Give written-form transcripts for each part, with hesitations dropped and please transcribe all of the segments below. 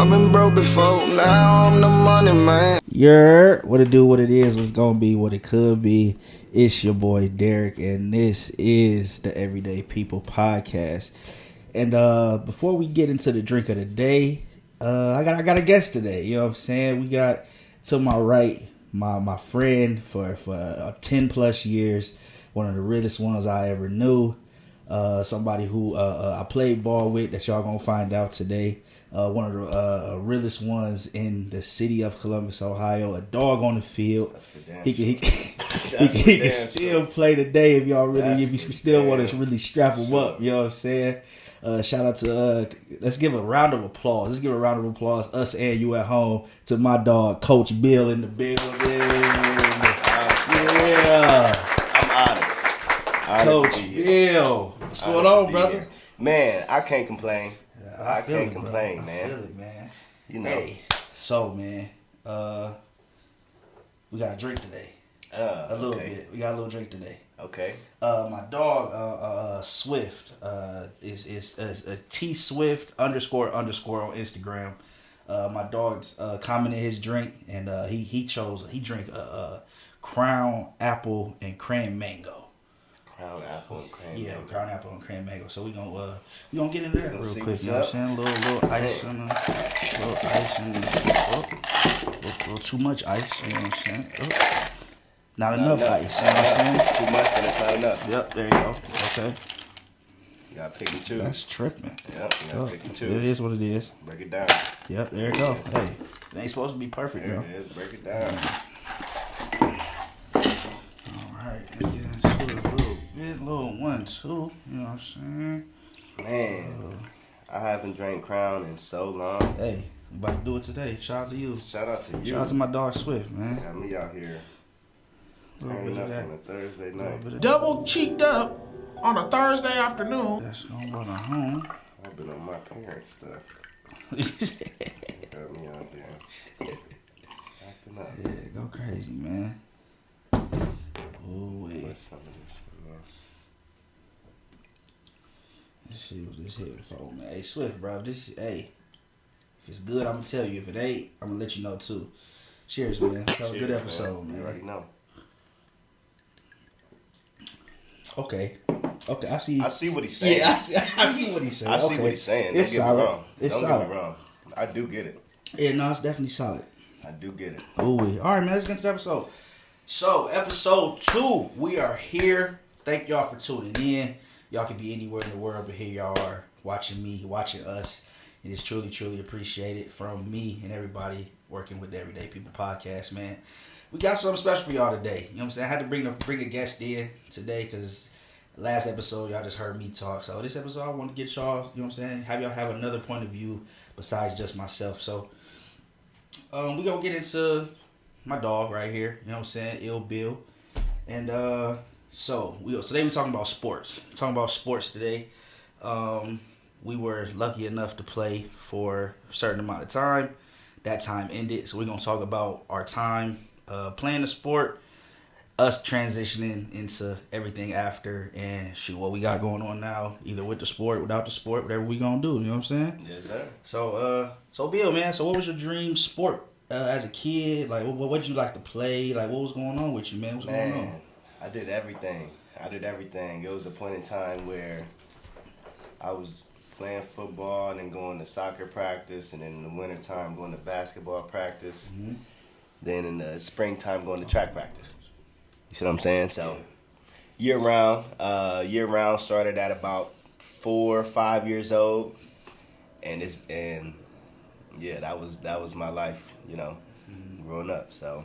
I've been broke before, now I'm the money man. What it do, what it is, what's gonna be, what it could be. It's your boy Derek, and this is the Everyday People Podcast. And before we get into the drink of the day, I got a guest today. You know what I'm saying? We got to my right, my friend for 10 plus years, one of the realest ones I ever knew. Somebody who I played ball with that y'all gonna find out today. One of the realest ones in the city of Columbus, Ohio. A dog on the field. He can still play today if y'all really, if you still want to really strap him up. You know what I'm saying? Shout out to let's give a round of applause. Let's give a round of applause, us and you at home, to my dog Coach Bill in the building. Yeah, I'm honored. Coach Bill, what's going on, brother? Here. Man, I can't complain. I can't bro. complain, man. I feel it, man. You know. Hey, so man, we got a drink today. A little bit. We got a little drink today. Okay. My dog, Swift, is T Swift _ on Instagram. My dog's commented his drink, and he drank Crown Apple and Cran Mango. Crown Apple and Cran Yeah, Mango. Crown Apple and Cran Mango. So we gonna get into that real quick. You know what What's I'm saying? A little ice and little too much ice. You know what I'm saying? Not enough ice. You know what I'm saying? Too much, and it's not enough. Yep, there you go. Okay. You gotta pick and choose. That's tripping. Yep, you gotta pick and choose. It is what it is. Break it down. Yep, there you go. Hey, it ain't supposed to be perfect, There though. it is. Break it down. Alright, let's get into it a little bit. Little 1, 2. You know what I'm saying? Man, I haven't drank Crown in so long. Hey, we about to do it today. Shout out to you. Shout out to you. Shout out to my dog Swift, man. Got me out here. A little bit Turning of up that. on a Thursday night. Double cheeked up on a Thursday afternoon. That's gonna run home. I've been on my parents' stuff. Got me out there. Acting up. Yeah, go crazy, man. Oh, wait. What's some of this, man? This shit was just hitting for man. Hey, Swift, bro. If it's good, I'm gonna tell you. If it ain't, I'm gonna let you know too. Cheers, man. Have a good episode, man. You already know. Okay, I see. I see what he's saying. Yeah, I see what he's saying. I see what he's saying. Don't It's get me solid. wrong. It's Don't solid. get me wrong. I do get it. Yeah, no, it's definitely solid. I do get it. Ooh, all right, man. Let's get into the episode. So, episode 2, we are here. Thank y'all for tuning in. Y'all can be anywhere in the world, but here y'all are watching me, watching us. It is truly, truly appreciated from me and everybody working with the Everyday People Podcast, man. We got something special for y'all today. You know what I'm saying? I had to bring a guest in today because last episode y'all just heard me talk. So this episode I want to get y'all, you know what I'm saying, have y'all have another point of view besides just myself. So we gonna get into my dog right here, you know what I'm saying, Ill Bill. And so today we're talking about sports. We're talking about sports today. We were lucky enough to play for a certain amount of time. That time ended, so we're gonna talk about our time playing the sport, us transitioning into everything after, and shoot what we got going on now, either with the sport, without the sport, whatever we gonna do. You know what I'm saying? Yes, sir. So Bill, man. So what was your dream sport as a kid? Like, what'd you like to play? Like, what was going on with you, man? What's going on? I did everything. It was a point in time where I was playing football and then going to soccer practice, and then in the wintertime going to basketball practice. Mm-hmm. Then in the springtime going to track practice. You see what I'm saying? So year round started at about 4 or 5 years old, and that was my life, you know, growing up. So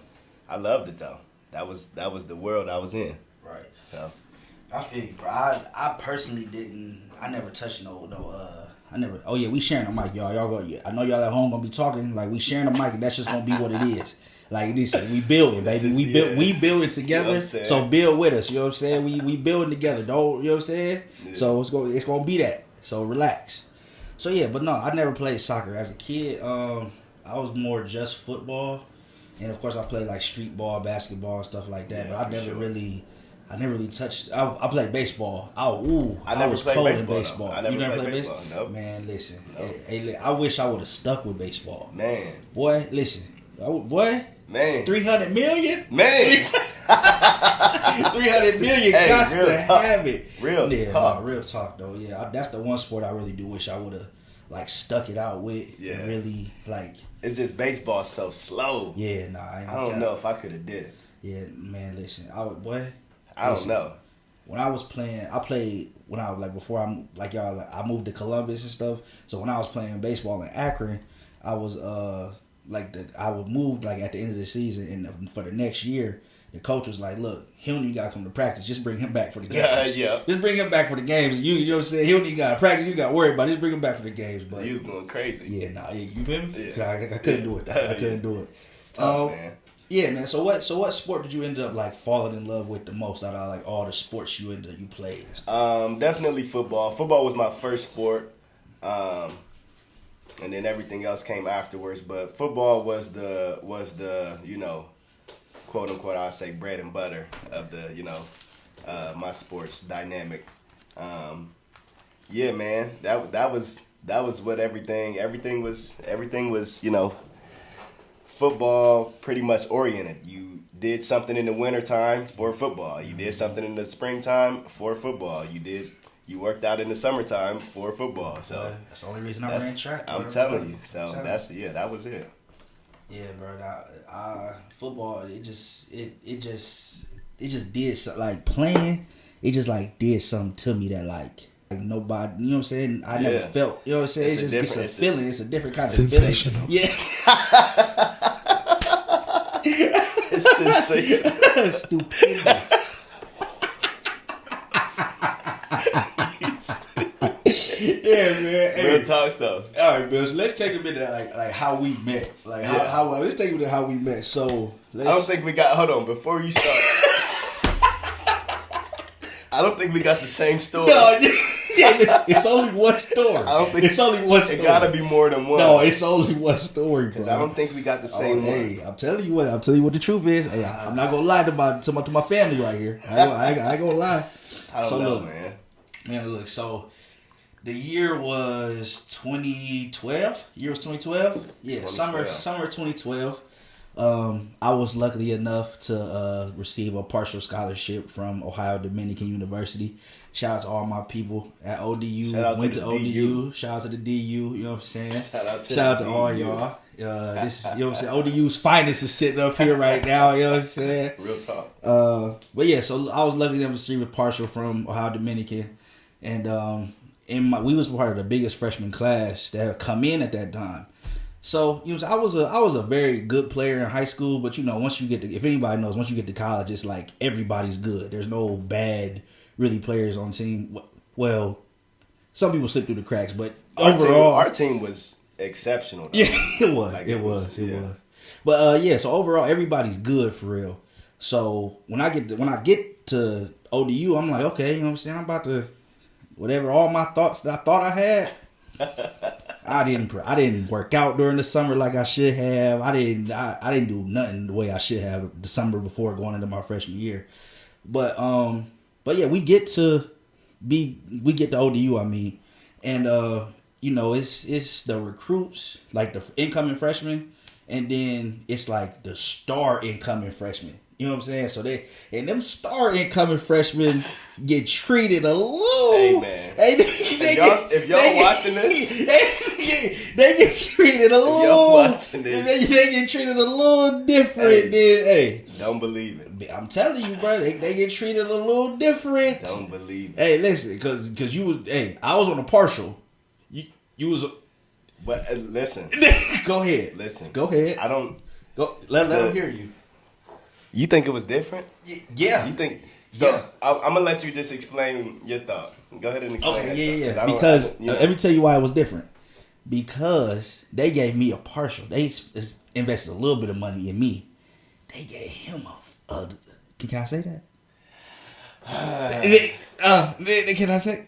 I loved it though. That was the world I was in. Right. So I feel you, bro. I personally didn't. I never touched I never. Oh yeah, we sharing a mic, y'all. Y'all go. Yeah, I know y'all at home gonna be talking. Like, we sharing a mic, and that's just gonna be what it is. Like this, we building, baby. We building together. You know, so build with us. You know what I'm saying? We building together. Don't, you know what I'm saying? Yeah. So it's gonna be that. So relax. So yeah, but no, I never played soccer as a kid. I was more just football, and of course I played like street ball, basketball, and stuff like that. Yeah, but I never really I never really touched. I played baseball. I never was played cold baseball, in baseball. though. I never You never played played baseball, baseball? nope. Man, listen. Nope. Hey, I wish I would have stuck with baseball. Man. Boy, listen. Man. 300 million? Man. 300 million Hey, got real to talk. have it. Real yeah, talk. No, real talk though. Yeah, that's the one sport I really do wish I would have like stuck it out with. Yeah. And really like. It's just baseball so slow. Yeah, nah. I don't know if I could have did it. Yeah, man. Listen, I don't listen, know. When I was playing, I played when I was like before I'm like y'all. Like, I moved to Columbus and stuff. So when I was playing baseball in Akron, I was I would move like at the end of the season, and for the next year, the coach was like, "Look, he don't even gotta come to practice. Just bring him back for the games. Yeah. Just bring him back for the games. You know what I'm saying? He don't even gotta practice. You got to worry about it. Just bring him back for the games." But He was going crazy. yeah, nah, you feel me? Yeah. I couldn't do it. I couldn't do it. Tough, man. Yeah, man. So what sport did you end up like falling in love with the most out of like all the sports you played? And stuff? Definitely football. Football was my first sport, and then everything else came afterwards. But football was the quote unquote, I say bread and butter of the my sports dynamic. Yeah, man. That was what everything was football pretty much oriented. You did something in the wintertime for football. You did something in the springtime for football. You worked out in the summertime for football. So that's the only reason I ran track. I'm telling you. So that was it. Yeah, bro. Football, it just did something like playing. It just like did something to me that like nobody, you know what I'm saying? I never felt, you know what I'm saying? It's a feeling. It's a different kind of sensational. feeling. Yeah. It's sensational. Stupendous. Yeah, man. Hey. Real talk though. All right, Bill. So let's take a minute, like how we met. Like how let's take a minute how we met. So I don't think we got. Hold on, before you start. I don't think we got the same story. No, it's only one story. I don't think it's only one story. It gotta be more than one. No, it's only one story, bro. I don't think we got the same one. Hey, I'm telling you what the truth is. Hey, I'm not gonna lie to my family right here. I ain't gonna lie. I don't know, man. Man, look. So the year was 2012. Year was 2012. Yeah, 2012. summer 2012. I was lucky enough to receive a partial scholarship from Ohio Dominican University. Shout out to all my people at ODU. Went to ODU. DU. Shout out to the DU. You know what I'm saying? Shout out to all y'all. This is, you know what I'm saying? ODU's finest is sitting up here right now. You know what I'm saying? Real talk. But yeah, so I was lucky enough to receive a partial from Ohio Dominican, and we was part of the biggest freshman class that had come in at that time. So I was a very good player in high school, but once you get to, if anybody knows, once you get to college, it's like everybody's good. There's no bad really players on the team. Well, some people slip through the cracks, but overall, our team was exceptional. Though. Yeah, it was. Like, it was. But so overall, everybody's good for real. So when I get to ODU, I'm like, okay, you know what I'm saying? I'm about to whatever all my thoughts that I thought I had. I didn't work out during the summer like I should have. I didn't do nothing the way I should have the summer before going into my freshman year. But yeah, we get to ODU, I mean, and it's the recruits, like the incoming freshmen, and then it's like the star incoming freshmen. You know what I'm saying? So them star incoming freshmen get treated a little. Hey man, if y'all watching this, they get treated a little. Y'all watching this, they get treated a little different. Don't believe it. I'm telling you, bro, they get treated a little different. Don't believe it. Hey, listen, because you was. Hey, I was on a partial. You was. But listen. Go ahead. Listen. Go ahead. I don't. Go. Let them hear you. You think it was different? Yeah. You think? So yeah. I'm gonna let you just explain your thought. Go ahead and explain. Okay. Yeah. Because let me tell you why it was different. Because they gave me a partial. They invested a little bit of money in me. They gave him a can I say that? Can I say?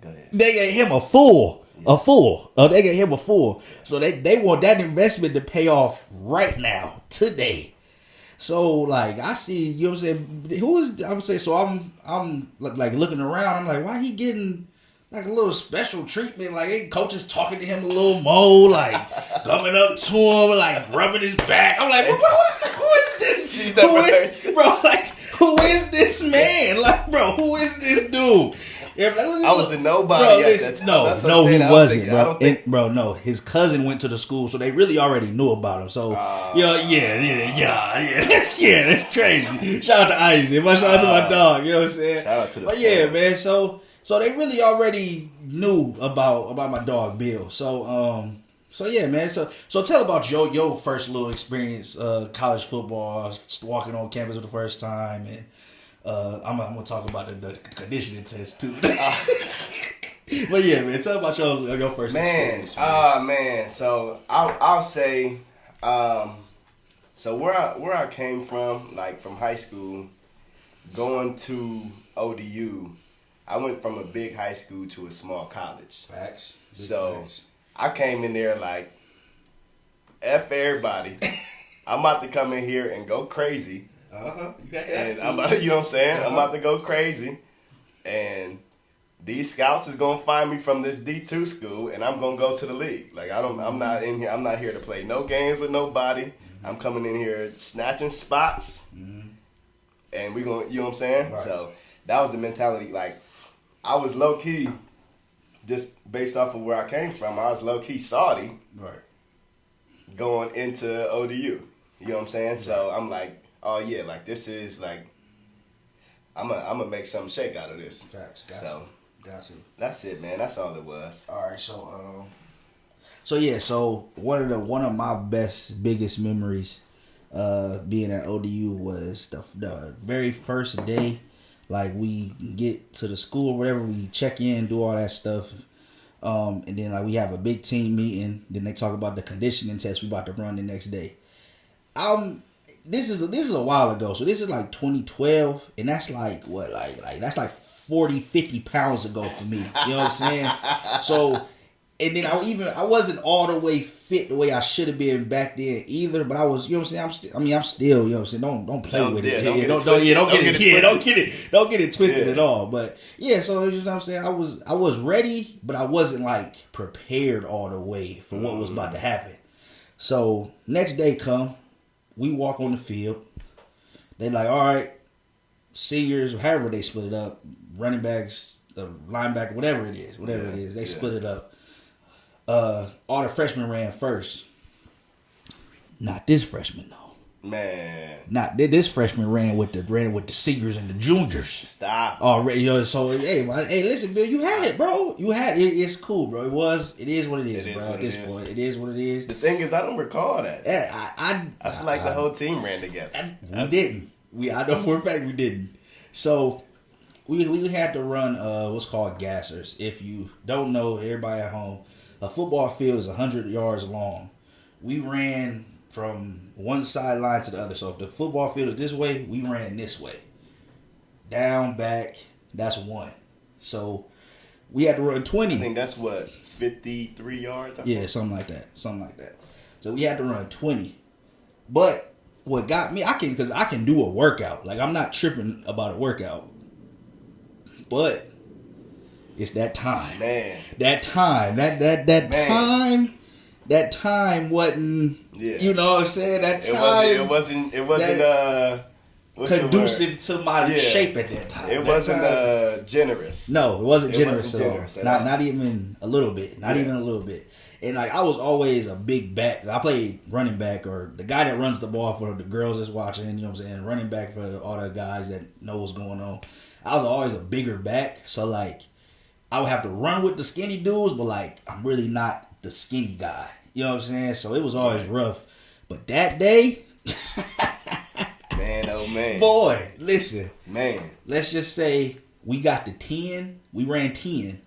Go ahead. They gave him a full. They gave him a full. So they want that investment to pay off right now, today. So like I see, you know what I'm saying? Who is I'm saying? So I'm like looking around. I'm like, why he getting like a little special treatment? Like hey, coach is talking to him a little more, like coming up to him, like rubbing his back. I'm like, who is this? Who is bro? Like who is this man? Like bro, who is this dude? I was a nobody. Bro, at that time. no, he wasn't, bro. No, his cousin went to the school, so they really already knew about him. So, that's crazy. Shout out to Isaac. Shout out to my dog. You know what I'm saying? Shout out to the But yeah, man. So they really already knew about my dog Bill. So yeah, man. So tell about your first little experience, college football, walking on campus for the first time, and I'm gonna talk about the conditioning test too. But yeah, man, tell about your first experience. Man. So I'll say, so where I came from, like from high school, going to ODU, I went from a big high school to a small college. Facts. Facts. I came in there like, F everybody. I'm about to come in here and go crazy. You got that. And you know what I'm saying? I'm about to go crazy. And these scouts is gonna find me from this D2 school and I'm gonna go to the league. Like I'm not in here, I'm not here to play no games with nobody. Mm-hmm. I'm coming in here snatching spots. Mm-hmm. And we gonna, you know what I'm saying? Right. So that was the mentality. Like I was low key, just based off of where I came from, I was low key Saudi. Right. Going into ODU. You know what I'm saying? Right. So I'm like, oh yeah, like this is like I'm gonna make something shake out of this. Facts. Got to. That's it, man. That's all it was. All right, so one of my biggest memories being at ODU was the very first day. Like we get to the school, whatever, we check in, do all that stuff. And then like we have a big team meeting, then they talk about the conditioning test we about to run the next day. This is a while ago, so this is like 2012, and that's like what, like that's like 40, 50 pounds ago for me. You know what I'm saying? So, and then I wasn't all the way fit the way I should have been back then either, but I was, you know what I'm saying? I'm still, you know what I'm saying? Don't play with it. Don't get it twisted at all. But yeah, so you know what I'm saying? I was ready, but I wasn't like prepared all the way for what was about to happen. So next day come. We walk on the field. They like, all right, seniors, however they split it up, running backs, the linebacker, whatever it is, they split it up. All the freshmen ran first. Not this freshman though. Man. Not this freshman ran with the seniors and the juniors. Stop. Already, you know, so hey, listen, Bill, you had it, bro. You had it. It's cool, bro. It is what it is, bro. At this point, it is what it is. The thing is, I don't recall that. Yeah, I feel like the whole team ran together. We didn't. I know for a fact we didn't. So we had to run what's called gassers. If you don't know, everybody at home, a football field is 100 yards long. We ran from one sideline to the other. So if the football field is this way, we ran this way. Down, back, that's one. So we had to run 20. I think that's what, 53 yards? Yeah, something like that. So we had to run 20. But what got me, because I can do a workout. Like I'm not tripping about a workout. But it's that time. Man. That time. That time wasn't, you know what I'm saying? That time. It wasn't conducive to my shape at that time. It wasn't generous. No, it wasn't generous at all. Not even a little bit. Not even a little bit. And like I was always a big back. I played running back, or the guy that runs the ball for the girls that's watching, you know what I'm saying? Running back for all the guys that know what's going on. I was always a bigger back. So like I would have to run with the skinny dudes, but like I'm really not the skinny guy. You know what I'm saying? So it was always rough. But that day, man, oh man. Boy, listen. Man. Let's just say we got the 10. We ran 10.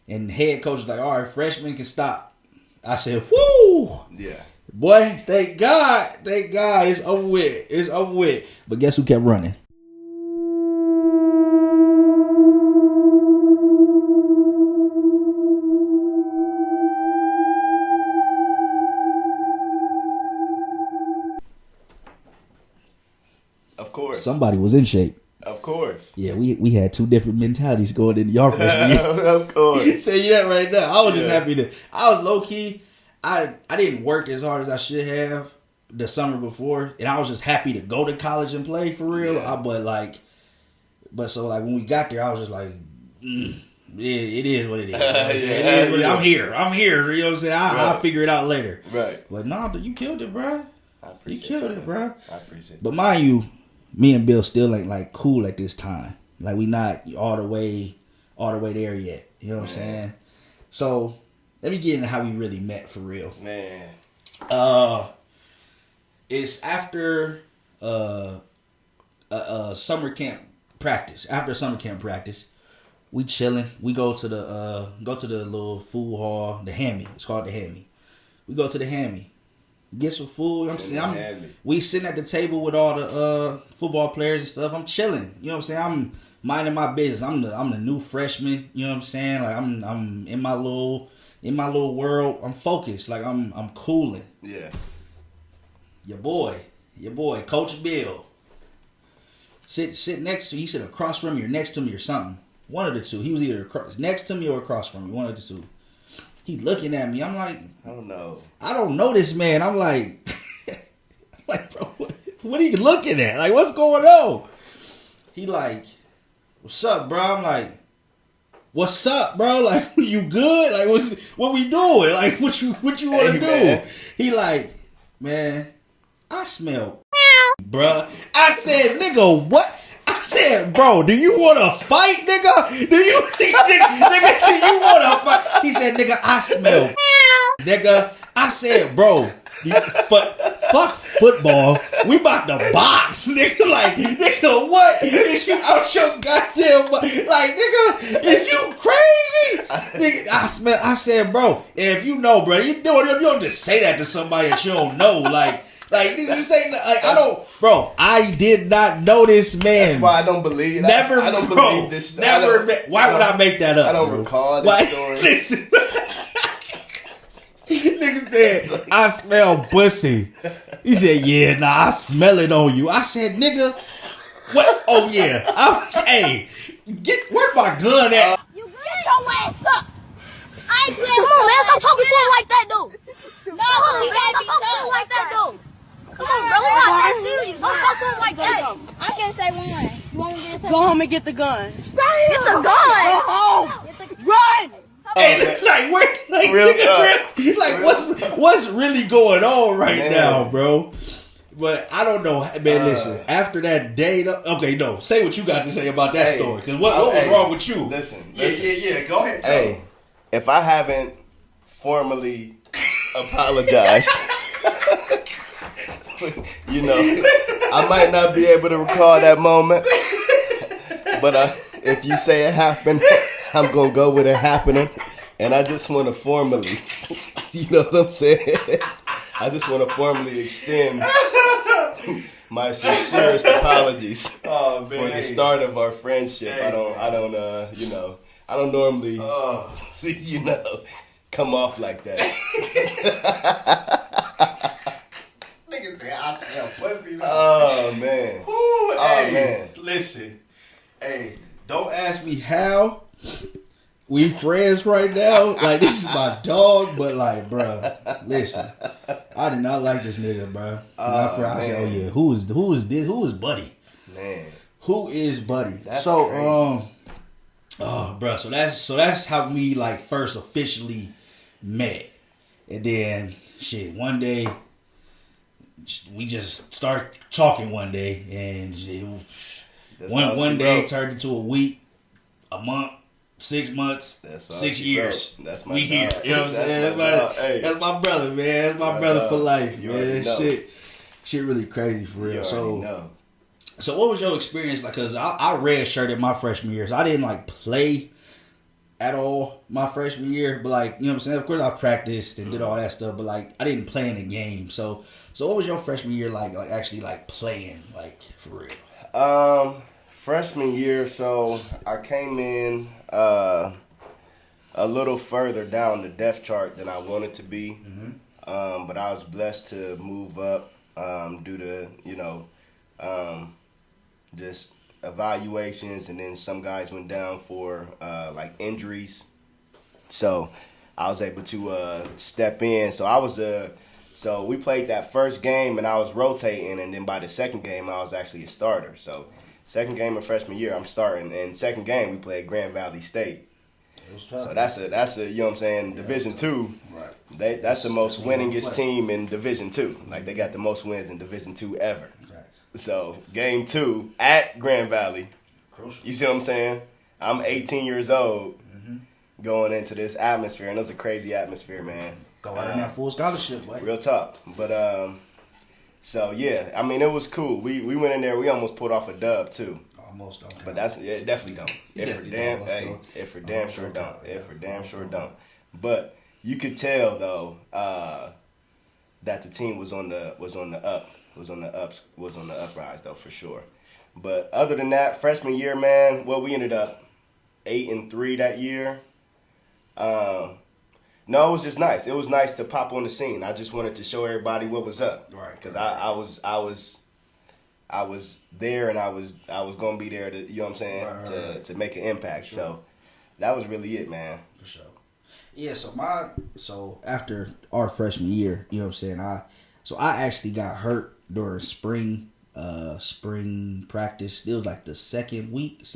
And the head coach was like, all right, freshmen can stop. I said, whoo! Yeah. Boy, thank God. It's over with. But guess who kept running? course. Somebody was in shape. Of course. Yeah, we had two different mentalities going into your freshman year. Of course. Tell you that right now. I was just happy that I was low key. I didn't work as hard as I should have the summer before, and I was just happy to go to college and play for real. Yeah. But so when we got there, I was just like, it is what it is. You know what I'm saying? Yeah, It is what yeah. I'm here. You know what I'm saying? I'll figure it out later. Right. But nah, you killed it, bro. I You appreciate killed that. it, bro. I appreciate it. But mind you, me and Bill still ain't like cool at this time. Like we not all the way there yet. You know what I'm saying? So let me get into how we really met for real. Man. It's after summer camp practice. After summer camp practice, we chilling. We go to the little food hall, the Hammy. It's called the Hammy. We go to the Hammy. Get some food. We sitting at the table with all the football players and stuff. I'm chilling. You know what I'm saying? I'm minding my business. I'm the new freshman. You know what I'm saying? Like I'm in my little world. I'm focused. Like I'm cooling. Yeah. Your boy, Coach Bill. Sit next to you. He sit across from me or next to me or something. One of the two. He was either next to me or across from me. One of the two. He looking at me. I'm like, I don't know. I don't know this man. I'm like, bro, what are you looking at? Like, what's going on? He like, what's up, bro? I'm like, what's up, bro? Like, you good? Like, what we doing? Like, what you want to do? Man. He like, man, I smell, bruh. I said, nigga, what? I said, bro, do you want to fight, nigga? Do you want to fight? He said, nigga, I smell, nigga. I said, bro, fuck football. We about to box, nigga. Like, nigga, what? Is you out your goddamn, like, nigga, is you crazy? Nigga, I said, bro, and if you know, bro, you don't just say that to somebody that you don't know, like this ain't like I don't, bro. I did not know this man. That's why I don't believe. Never, I don't bro, believe this. Never. Why would I make that up? I don't bro? recall Why? this story. Listen, nigga said I smell pussy. He said, yeah, nah, I smell it on you. I said, nigga, what? Oh yeah, hey, where my gun at? You get your ass up. I ain't playing. Come on, man. Stop talking to him like that, dude. No, he can't stop talking to him like that, dude. Come on, bro. We're not that serious. Don't talk to him like that. I can't say one way. You want me to get Go home and get the gun. Get the gun. Go home. Run. And like where, like Real nigga, talk. like what's really going on right now, bro? But I don't know, man. Listen, after that day, say what you got to say about that story. Because what was wrong with you? Listen. Yeah. Go ahead. Tell Hey, if I haven't formally apologized, you know, I might not be able to recall that moment. But if you say it happened, I'm gonna go with it happening. And I just want to formally, you know what I'm saying? I just want to formally extend my sincerest apologies for the start of our friendship. I don't normally, come off like that. Niggas say I smell pussy. Oh man. Man. Listen, hey, don't ask me how we friends right now. Like, this is my dog, but like, bruh, listen, I did not like this nigga, bruh. I said, oh yeah, who is this? Who is Buddy? Man. Who is Buddy? That's so crazy. bruh, so that's how we like first officially met. And then shit, one day we just start talking one day, and one day turned into a week, a month, 6 months, 6 years. That's my we here. dog. You know what I'm saying? That's my brother, man. That's my brother dog. for life, You man. already That know. shit really crazy for real. You already know. So what was your experience like? Cause I redshirted my freshman year, so I didn't like play at all my freshman year. But like, you know what I'm saying? Of course I practiced and did all that stuff, but like I didn't play in the game. So what was your freshman year like? Like actually like playing like for real? Freshman year, so I came in a little further down the depth chart than I wanted to be. But I was blessed to move up due to just evaluations, and then some guys went down for like injuries. So I was able to step in. So we played that first game, and I was rotating, and then by the second game, I was actually a starter. So second game of freshman year, I'm starting, and second game we played Grand Valley State. So that's a you know what I'm saying, Division II. Right. That's the most winningest team in Division II. Like they got the most wins in Division II ever. Right. So game 2 at Grand Valley. Crucial. You see what I'm saying? I'm 18 years old going into this atmosphere, and it was a crazy atmosphere, man. Go out in that full scholarship, boy. Real tough. But so yeah, I mean it was cool. We went in there, we almost pulled off a dub too. Almost don't count. But that's it definitely don't. It for definitely damn don't. hey, it for damn Almost sure don't don't. count. It for damn Almost sure don't don't. count. But you could tell though, that the team was on the uprise though for sure. But other than that, freshman year, man, well we ended up 8-3 that year. No, it was just nice. It was nice to pop on the scene. I just wanted to show everybody what was up, Right. Because I was there, and I was gonna be there to, you know what I'm saying, Right. to make an impact. Sure. So that was really it, man. For sure. Yeah, so after our freshman year, you know what I'm saying, I actually got hurt during spring practice. It was like the second week of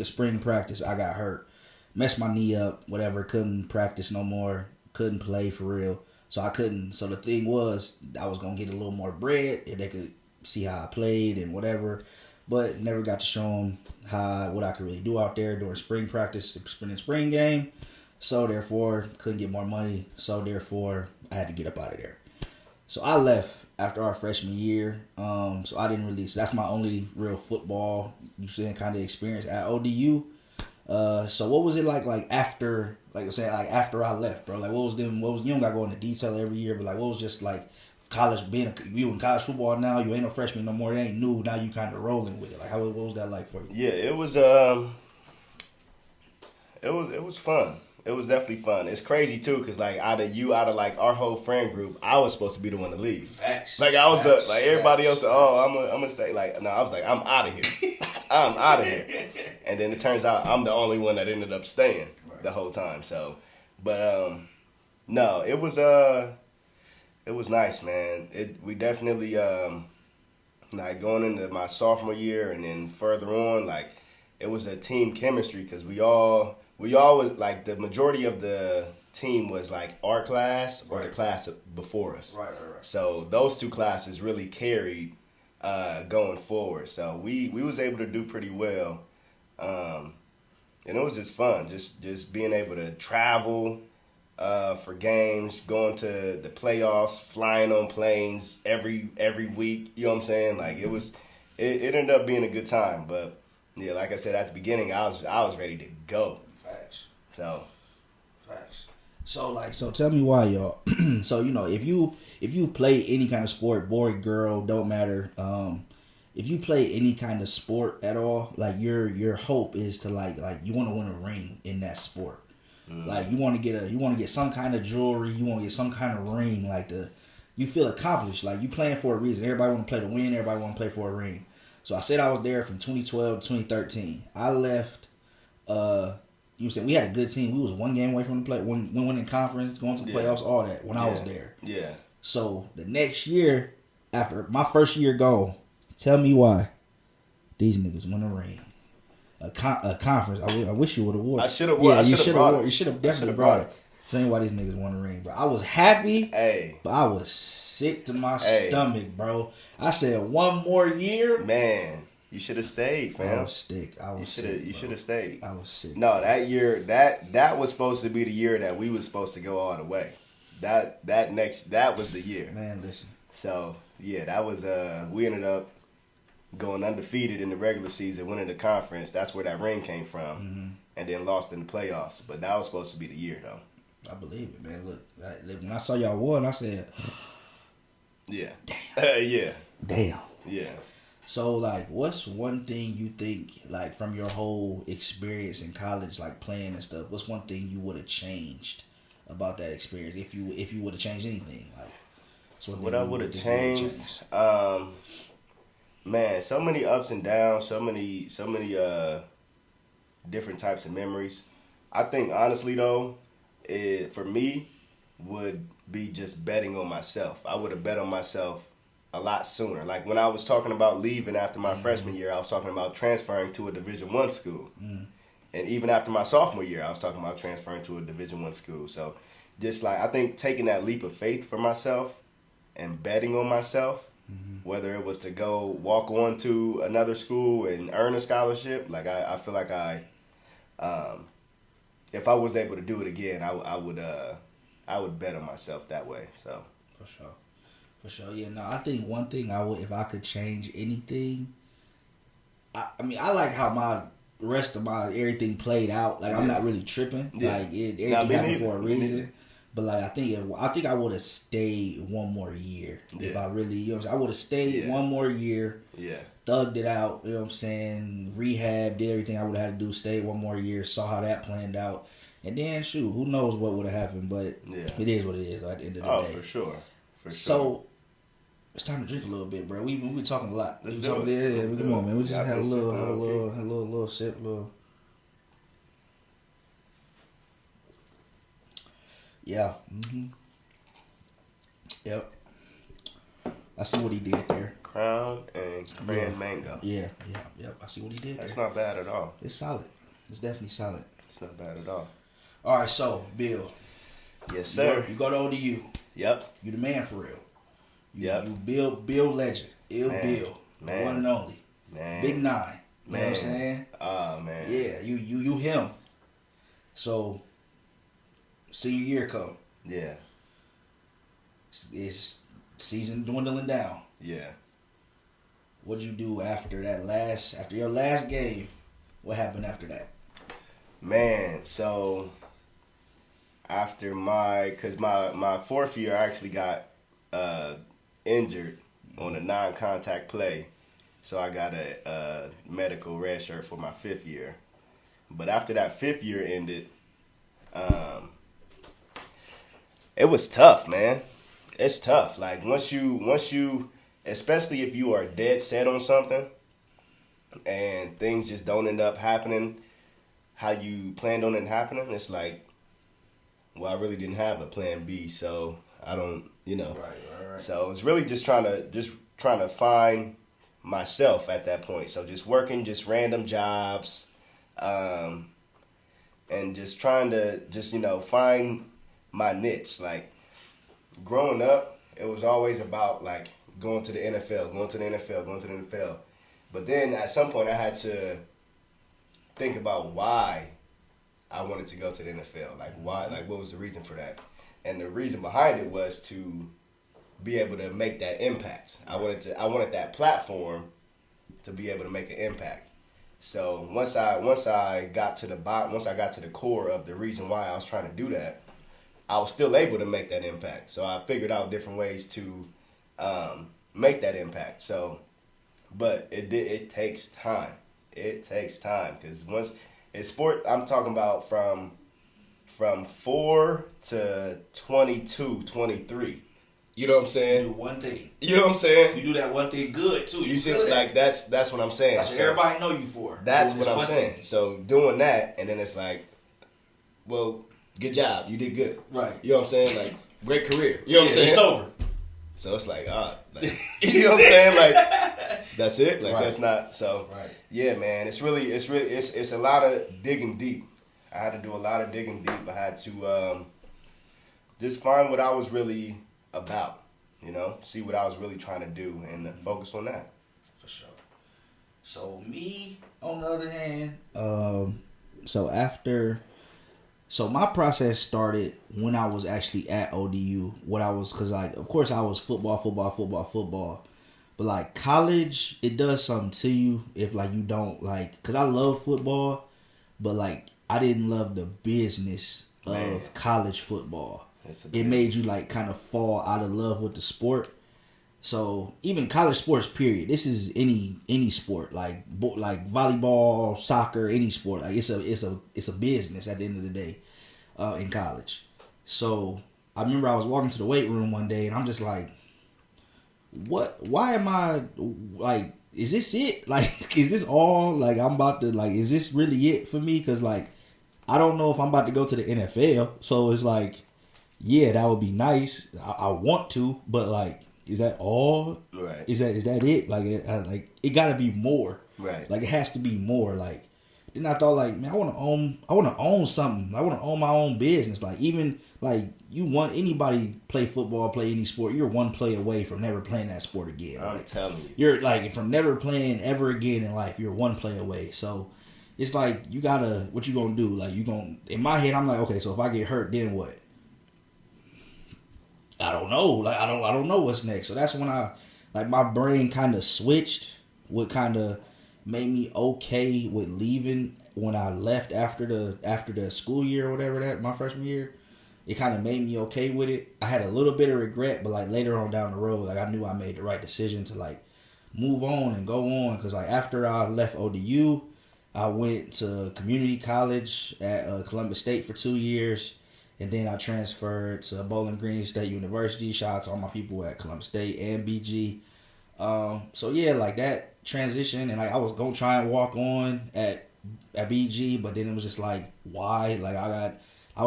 spring practice I got hurt. Messed my knee up, whatever, couldn't practice no more, couldn't play for real. So the thing was, I was gonna get a little more bread and they could see how I played and whatever. But never got to show them what I could really do out there during spring practice, spring game. So therefore, couldn't get more money. So therefore, I had to get up out of there. So I left after our freshman year. So I didn't really. So that's my only real football, you saying, kind of experience at ODU. So what was it like after, like I said, like after I left, bro? Like you don't gotta go into detail every year, but like what was just like college, you in college football now, you ain't no freshman no more, it ain't new, now you kind of rolling with it. Like what was that like for you? Yeah, it was fun. It was definitely fun. It's crazy too, cause like out of like our whole friend group, I was supposed to be the one to leave. Facts. Like I was everybody else. Oh, I'm gonna stay. Like no, I was like, I'm out of here. I'm out of here. And then it turns out I'm the only one that ended up staying the whole time. So, but no, it was nice, man. We definitely like going into my sophomore year and then further on, like it was a team chemistry, because we all was like, the majority of the team was like our class or the class before us. Right. So those two classes really carried going forward. So we was able to do pretty well. And it was just fun, just being able to travel for games, going to the playoffs, flying on planes every week. You know what I'm saying? Like it ended up being a good time. But yeah, like I said at the beginning, I was ready to go. Facts. So tell me why, y'all. So if you play any kind of sport, boy, girl, don't matter. If you play any kind of sport at all, like your hope is to like you want to win a ring in that sport. Like you want to get some kind of jewelry, you want to get some kind of ring, like you feel accomplished, like you playing for a reason. Everybody want to play to win, everybody want to play for a ring. So I said I was there from 2012 to 2013. I left. You said we had a good team. We was one game away from the play, winning conference, going to the playoffs, all that. When I was there. Yeah. So the next year, after my first year gone, tell me why these niggas won a ring, a conference. I wish you would have won. I should have won. Yeah, you should have. You should have definitely brought it. Tell me why these niggas won a ring, bro. I was happy, but I was sick to my stomach, bro. I said one more year, man. You should have stayed, man. I was sick. You should have stayed. I was sick. No, that year, that was supposed to be the year that we was supposed to go all the way. That was the year. Man, listen. So yeah, that was we ended up going undefeated in the regular season, winning the conference. That's where that ring came from, and then lost in the playoffs. But that was supposed to be the year, though. I believe it, man. Look, when I saw y'all won, I said, yeah, damn, damn, yeah. So, like, what's one thing you think, like, from your whole experience in college, like, playing and stuff, what's one thing you would have changed about that experience, if you would have changed anything? Like, what I would have changed, Man, so many ups and downs, so many different types of memories. I think honestly though, for me, would be just betting on myself. I would have bet on myself a lot sooner. Like when I was talking about leaving after my freshman year, I was talking about transferring to a Division I school. And even after my sophomore year, I was talking about transferring to a Division I school. So just like, I think taking that leap of faith for myself and betting on myself, whether it was to go walk on to another school and earn a scholarship, like I feel like if I was able to do it again, I would bet on myself that way. So For sure. Yeah, no, I think one thing I would, if I could change anything, I mean, I like how my rest of my everything played out. Like, I'm not really tripping. Yeah. Like, everything happened for a reason. But, like, I think I would have stayed one more year. If I really, you know what I'm saying? I would have stayed one more year. Yeah. Thugged it out, you know what I'm saying? Rehab, did everything I would have had to do, stayed one more year, saw how that planned out. And then, shoot, who knows what would have happened, but it is what it is at the end of the day. For sure. So, it's time to drink a little bit, bro. We've been talking a lot. Let's Come on, man. We just have a little sip, Yeah. Yep. I see what he did there. Crown and cran mango. Yep. I see what he did there. That's not bad at all. It's solid. It's definitely solid. It's not bad at all. All right, so, Bill. Yes, sir. You go to ODU. Yep. You the man for real. You Bill Legend. Bill. Man. One and only. Man. Big 9. You know what I'm saying? Oh, man. Yeah, you him. So, senior year come. Yeah. It's season dwindling down. Yeah. What'd you do after your last game? What happened after that? Man, so after my fourth year, I actually got injured on a non-contact play. So I got a medical red shirt for my fifth year. But after that fifth year ended, it was tough, man. It's tough. Like once you, especially if you are dead set on something and things just don't end up happening how you planned on it happening, it's like, well, I really didn't have a plan B, so I don't, Right. So it's really just trying to find myself at that point. So just working just random jobs, and just trying to find my niche. Like growing up, it was always about like going to the NFL. But then at some point I had to think about why I wanted to go to the NFL. Like why, like what was the reason for that? And the reason behind it was to be able to make that impact. I wanted that platform to be able to make an impact. So once I got to the core of the reason why I was trying to do that, I was still able to make that impact. So I figured out different ways to make that impact. So, but it takes time. It takes time because once it's sport, I'm talking about from 4 to 22, 23. You know what I'm saying? You do one thing. You know what I'm saying? You do that one thing good too. You see, like that's what I'm saying. That's what everybody know you for. That's what I'm saying. So doing that, and then it's like, well, good job, you did good. Right. You know what I'm saying? Like great career. You know what I'm saying? It's over. So it's like, you know what I'm saying? Like that's it. Like that's not so. Right. Yeah, man. It's a lot of digging deep. I had to do a lot of digging deep. I had to just find what I was really about, see what I was really trying to do and focus on that. For sure. So me, on the other hand, so my process started when I was actually at ODU. Cause like, of course I was football. But like college, it does something to you if like you don't like, cause I love football, but like I didn't love the business of college football. It made you like kind of fall out of love with the sport. So even college sports, period. This is any sport like volleyball, soccer, any sport. Like it's a business at the end of the day, in college. So I remember I was walking to the weight room one day and I'm just like, what? Why am I like? is this it? Like, is this all? Like, I'm about to, like, is this really it for me? Because, like, I don't know if I'm about to go to the NFL. So it's like, yeah, that would be nice. I want to, but, like, is that all? Right. Is that it? Like, it got to be more. Right. Like, it has to be more. Like, then I thought, like, man, I want to own something. I want to own my own business. Like, even, like, you want anybody play football, play any sport, you're one play away from never playing that sport again. I'm like, telling you. You're, like, from never playing ever again in life, you're one play away. So, it's like, you gotta, what you gonna do? Like, in my head, I'm like, okay, so if I get hurt, then what? I don't know. Like, I don't know what's next. So that's when my brain kind of switched. What kind of made me okay with leaving when I left after the school year or whatever, my freshman year. It kind of made me okay with it. I had a little bit of regret, but, like, later on down the road, like, I knew I made the right decision to, like, move on and go on. Because, like, after I left ODU, I went to community college at Columbus State for 2 years. And then I transferred to Bowling Green State University. Shout out to all my people at Columbus State and BG. So, yeah, like, that transition. And, like, I was going to try and walk on at BG. But then it was just like, why? Like, I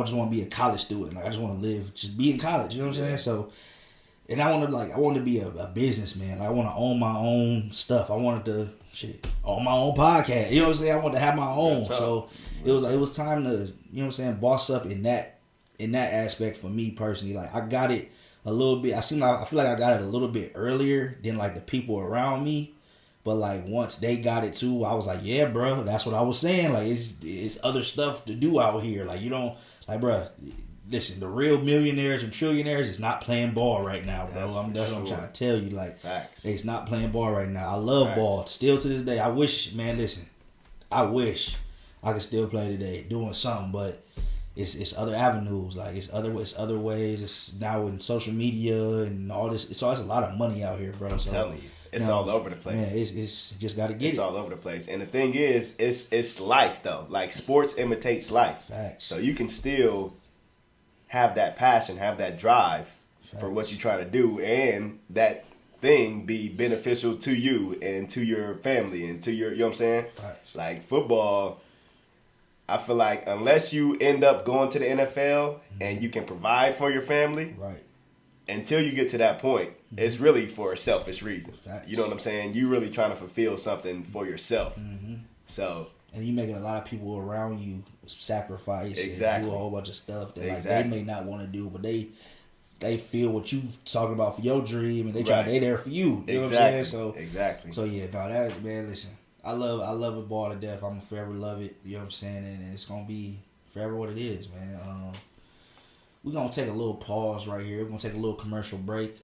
just want to be a college student. Like, I just want to just be in college. You know what I'm saying? So, and I wanted to be a businessman. Like, I want to own my own stuff. I wanted to own my own podcast. You know what I'm saying? I wanted to have my own. So it was time to, you know what I'm saying, boss up in that aspect for me personally. Like, I got it a little bit. I feel like I got it a little bit earlier than, like, the people around me. But, like, once they got it too, I was like, yeah, bro, that's what I was saying. Like, it's other stuff to do out here. Like, you don't, like, bro, listen, the real millionaires and trillionaires is not playing ball right now, bro. That's what I'm trying to tell you. Like, facts. It's not playing ball right now. I love ball. Still to this day. I wish I could still play today doing something, but it's other avenues. Like, it's other ways. It's now in social media and all this. So there's a lot of money out here, bro. So, I'm telling you. It's all over the place. Man, it's just got to get it. It's all over the place. And the thing is, it's life, though. Like, sports imitates life. Facts. So you can still have that passion, have that drive for what you're trying to do, and that thing be beneficial to you and to your family and to your, you know what I'm saying? Facts. Like, football, I feel like unless you end up going to the NFL and you can provide for your family, right, until you get to that point, it's really for a selfish reason. Facts. You know what I'm saying? You really trying to fulfill something for yourself. So, and you making a lot of people around you sacrifice and do a whole bunch of stuff that like they may not want to do, but they feel what you talking about for your dream, and they there for you. You know what I'm saying? So yeah, no, that, man, listen, I love it ball to death. I'm gonna forever love it. You know what I'm saying? And it's gonna be forever what it is, man. We're gonna take a little pause right here. We're gonna take a little commercial break.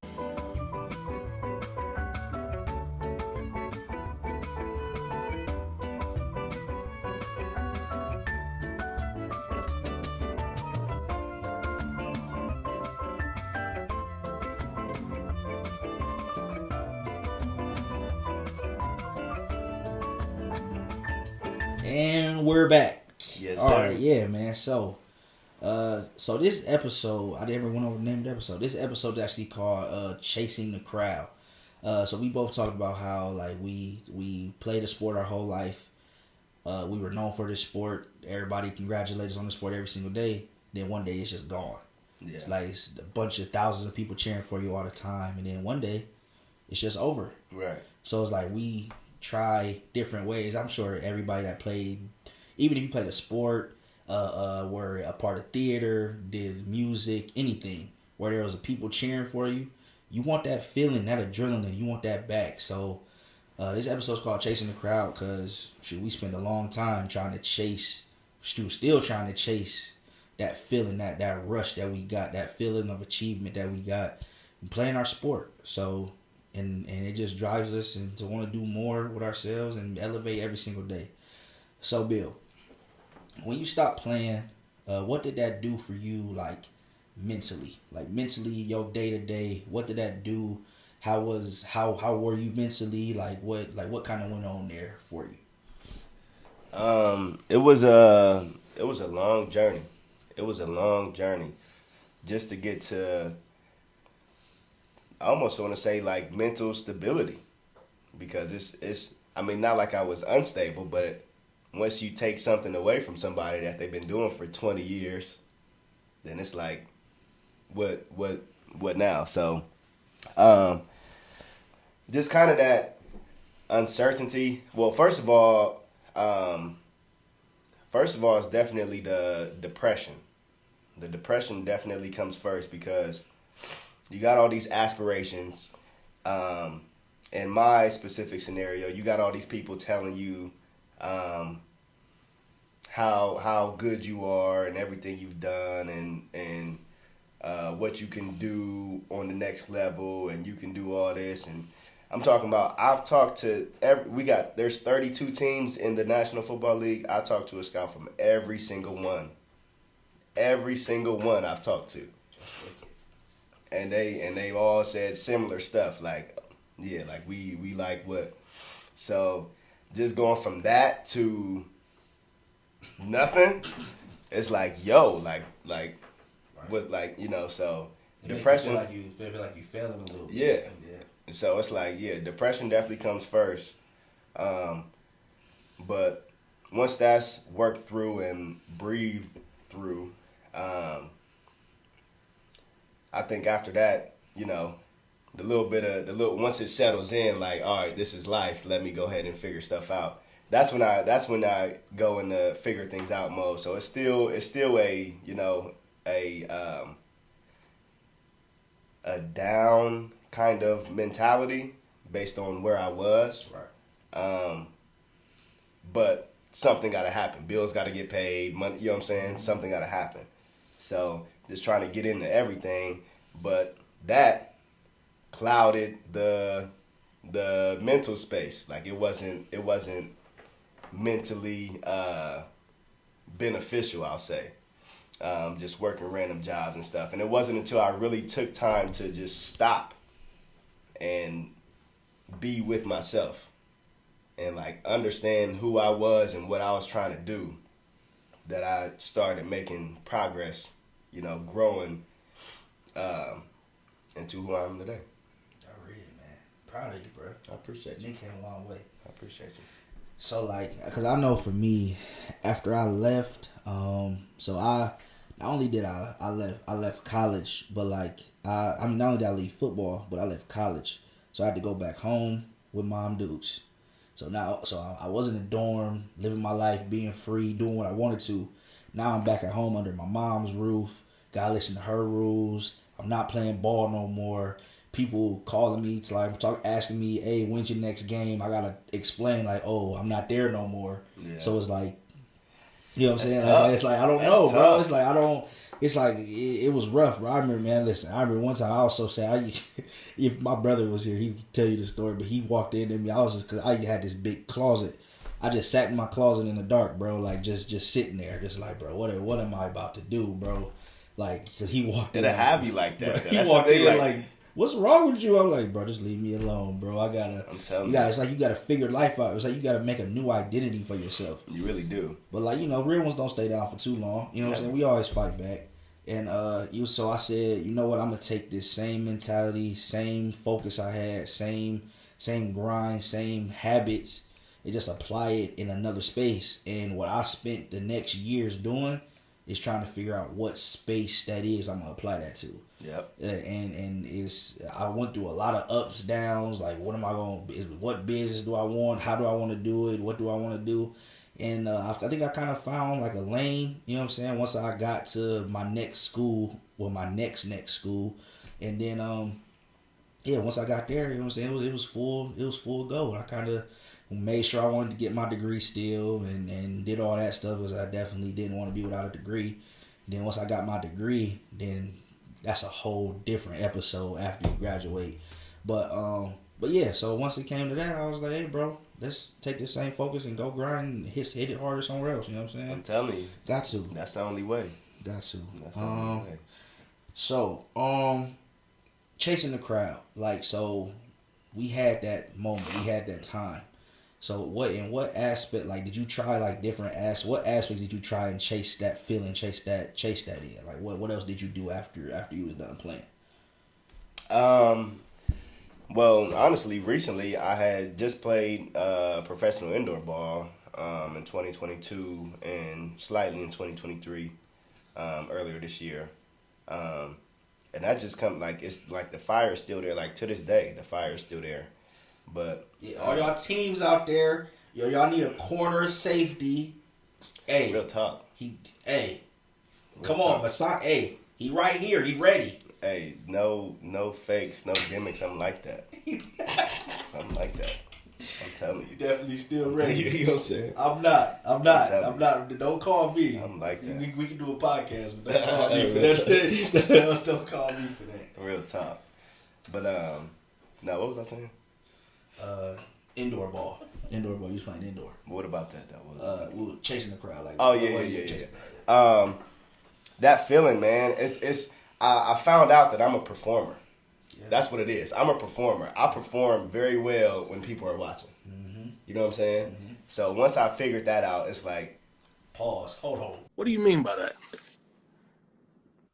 And we're back. Yes, all sir. right, yeah, man. So this episode, I never went over the name of the episode. This episode is actually called "Chasing the Crowd." So we both talked about how like we played the sport our whole life. We were known for this sport. Everybody congratulates us on the sport every single day. Then one day it's just gone. Yeah. It's like it's a bunch of thousands of people cheering for you all the time, and then one day it's just over. Right. So it's like we try different ways. I'm sure everybody that played, even if you played a sport, were a part of theater, did music, anything, where there was people cheering for you, you want that feeling, that adrenaline, you want that back. So this episode's called Chasing the Crowd because we spent a long time still trying to chase that feeling, that rush that we got, that feeling of achievement that we got playing our sport. So and it just drives us and to want to do more with ourselves and elevate every single day. So Bill, when you stopped playing, what did that do for you, like mentally? Like mentally, your day to day, what did that do? How were you mentally? Like what kind of went on there for you? It was a long journey. It was a long journey just to get to, I almost want to say like mental stability. because it's I mean, not like I was unstable, but once you take something away from somebody that they've been doing for 20 years, then it's like, what now? So, just kind of that uncertainty. Well, first of all, it's definitely the depression. The depression definitely comes first because you got all these aspirations. In my specific scenario, you got all these people telling you how good you are and everything you've done and what you can do on the next level, and you can do all this. And I'm talking about, I've talked to there's 32 teams in the National Football League. I talked to a scout from every single one. Every single one I've talked to. And they all said similar stuff, like, yeah, like we like what. So just going from that to nothing, it's like, yo, like what, like, you know, so depression. You feel like you failing a little bit. Yeah. So it's like, yeah, depression definitely comes first. But once that's worked through and breathed through, I think after that, you know, once it settles in, like, all right, this is life. Let me go ahead and figure stuff out. That's when I go into figure things out mode. So it's still a, you know, a down kind of mentality based on where I was. Right. But something got to happen. Bills got to get paid. Money, you know what I'm saying? Something got to happen. So just trying to get into everything, but that clouded the mental space. Like it wasn't mentally beneficial, I'll say. Just working random jobs and stuff. And it wasn't until I really took time to just stop and be with myself and like understand who I was and what I was trying to do that I started making progress, you know, growing into who I am today. I read it, man. Proud of you, bro. I appreciate you. You came a long way. I appreciate you. So, like, because I know for me, after I left, so I not only did I left college, but like I mean, not only did I leave football, but I left college, so I had to go back home with Mom Dukes. So I was in a dorm, living my life, being free, doing what I wanted to. Now I'm back at home under my mom's roof. Gotta listen to her rules. I'm not playing ball no more. People calling me, it's like asking me, "Hey, when's your next game?" I gotta explain, like, "Oh, I'm not there no more." Yeah. So it's like, you know what I'm saying? It's like I don't know, bro. It's like I don't. It's like it was rough, bro. I remember, man. Listen, I remember one time I also said, if my brother was here, he would tell you the story. But he walked in and me. I was just because I had this big closet. I just sat in my closet in the dark, bro. Like just sitting there, just like, bro, what am I about to do, bro? Like, because he walked in. It'll have you like that. Bro, he walked in like, what's wrong with you? I'm like, bro, just leave me alone, bro. I'm telling you. It's like you gotta figure life out. It's like you gotta make a new identity for yourself. You really do. But like, you know, real ones don't stay down for too long. You know what I'm saying? We always fight back. And so I said, you know what? I'm gonna take this same mentality, same focus I had, same grind, same habits, and just apply it in another space. And what I spent the next years doing is trying to figure out what space that is I'm gonna apply that to. Yep. And I went through a lot of ups, downs. Like, what business do I want? How do I want to do it? What do I want to do? And I think I kind of found like a lane. You know what I'm saying? Once I got to my next school, or my next school, and then once I got there, you know what I'm saying? It was full go. And I kind of made sure I wanted to get my degree still, and did all that stuff because I definitely didn't want to be without a degree. And then once I got my degree, then that's a whole different episode after you graduate. But yeah, so once it came to that, I was like, hey, bro, let's take this same focus and go grind and hit it harder somewhere else. You know what I'm saying? I'm telling you. Got to. That's the only way. Got to. That's the only way. So, chasing the crowd. Like, so we had that moment. We had that time. So what aspect, like, did you try like different what aspects did you try and chase that feeling, chase that in? Like what else did you do after you was done playing? Well, honestly, recently I had just played professional indoor ball in 2022 and slightly in 2023 earlier this year. And that just come like it's like the fire is still there. Like to this day, the fire is still there. But yeah, all y'all teams out there, y'all need a corner of safety. Hey, real talk. Come on, Masai. Hey, he right here. He ready. Hey, no fakes, no gimmicks. I'm like that. I'm like that. I'm telling you. You definitely still ready. You know what I'm saying? I'm not. Don't call me. I'm like that. We can do a podcast, but don't call me for that. Don't call me for that. Real talk. But no, what was I saying? Indoor ball. Indoor ball. You was playing indoor. What about that though? We were chasing the crowd. Like, oh yeah. That feeling, man. It's. I found out that I'm a performer. Yeah. That's what it is. I'm a performer. I perform very well when people are watching. Mm-hmm. You know what I'm saying? Mm-hmm. So once I figured that out, it's like, pause. Hold on. What do you mean by that?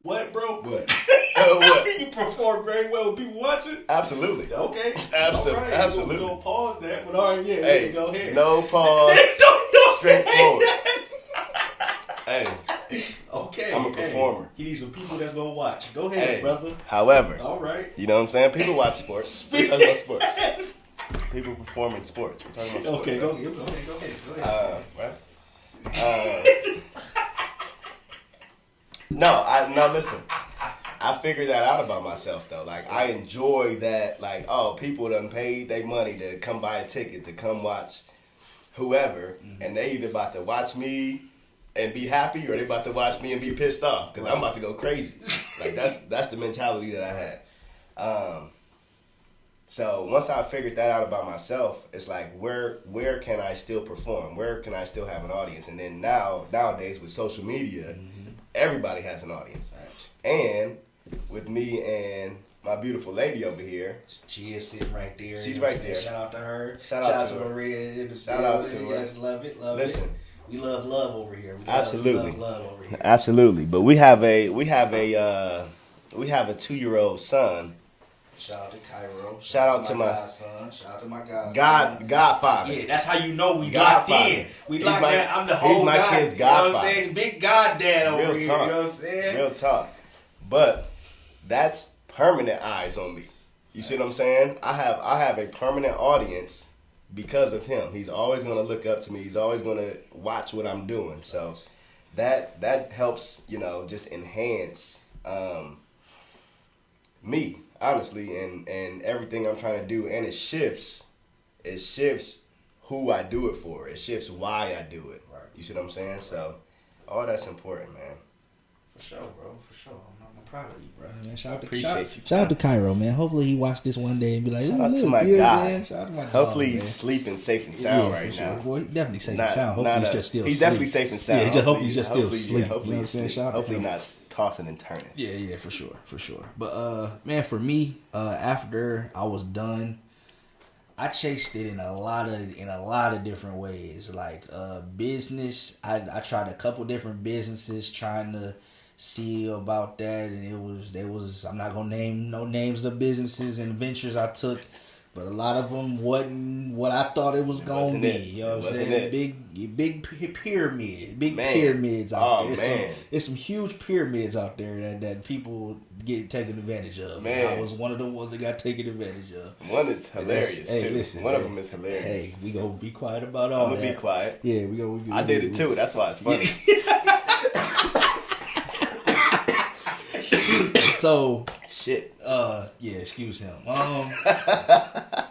What, bro? What? What? You perform very well with people watching? Absolutely. Okay. Absolutely. Right. Absolutely. We're gonna pause that, but all right, yeah. Hey, go ahead. No pause. Straightforward. Hey. Okay. I'm a performer. He needs some people that's gonna watch. Go ahead, brother. However, all right. You know what I'm saying? People watch sports. We're talking about sports. People perform in sports. We're talking about sports. Okay, go ahead. Right. No, listen. I figured that out about myself though. Like I enjoy that. Like people done paid their money to come buy a ticket to come watch whoever, and they either about to watch me and be happy, or they about to watch me and be pissed off because I'm about to go crazy. Like that's the mentality that I had. So once I figured that out about myself, it's like where can I still perform? Where can I still have an audience? And then nowadays with social media, everybody has an audience. And with me and my beautiful lady over here, she is sitting right there. She's right there. Shout out to her. Shout out to Maria. Shout out to her. Yes, love it. Listen. We love over here. Absolutely. Love over here. Absolutely. But we have a 2-year-old son. Shout out to Cairo. Shout out to my godson. Shout out to my godson. Godfather. Yeah, that's how you know we Godfather. locked in. We locked in. I'm the whole He's my guy. kid's You know what I'm godfather. saying? Big goddad over Real here. talk. You know what I'm saying? Real talk. But that's permanent eyes on me. You see what I'm saying? I have a permanent audience because of him. He's always going to look up to me. He's always going to watch what I'm doing. So that helps, just enhance me, honestly, and everything I'm trying to do. And it shifts who I do it for. It shifts why I do it. Right. You see what I'm saying? So all that's important, man. For sure, bro. For sure. I'm proud of you, bro. Man, shout Shout out to Cairo, man. Hopefully he watched this one day and be like, shout out to my man. guy. Shout out to my dog, Hopefully man. he's sleeping safe and sound right for now. Sure. Boy, he definitely safe and sound. Hopefully he's just still He's asleep. definitely safe and sound. Yeah, hopefully he's just still asleep. Hopefully, you know what I'm saying? Shout out to hopefully him. not tossing and turning. Yeah, for sure. But man, for me, after I was done, I chased it in a lot of different ways. Like business, I tried a couple different businesses trying to see about that, and there was I'm not gonna name no names of businesses and ventures I took, but a lot of them wasn't what I thought it was gonna be. You know what I'm saying? Big pyramids out there. There's some huge pyramids out there that people get taken advantage of. Man. And I was one of the ones that got taken advantage of. One is hilarious too. Listen, one of them is hilarious. Hey, we gonna be quiet about all that. I'm gonna be quiet. Yeah, we gonna. I did it too. That's why it's funny. So shit. Yeah, excuse him.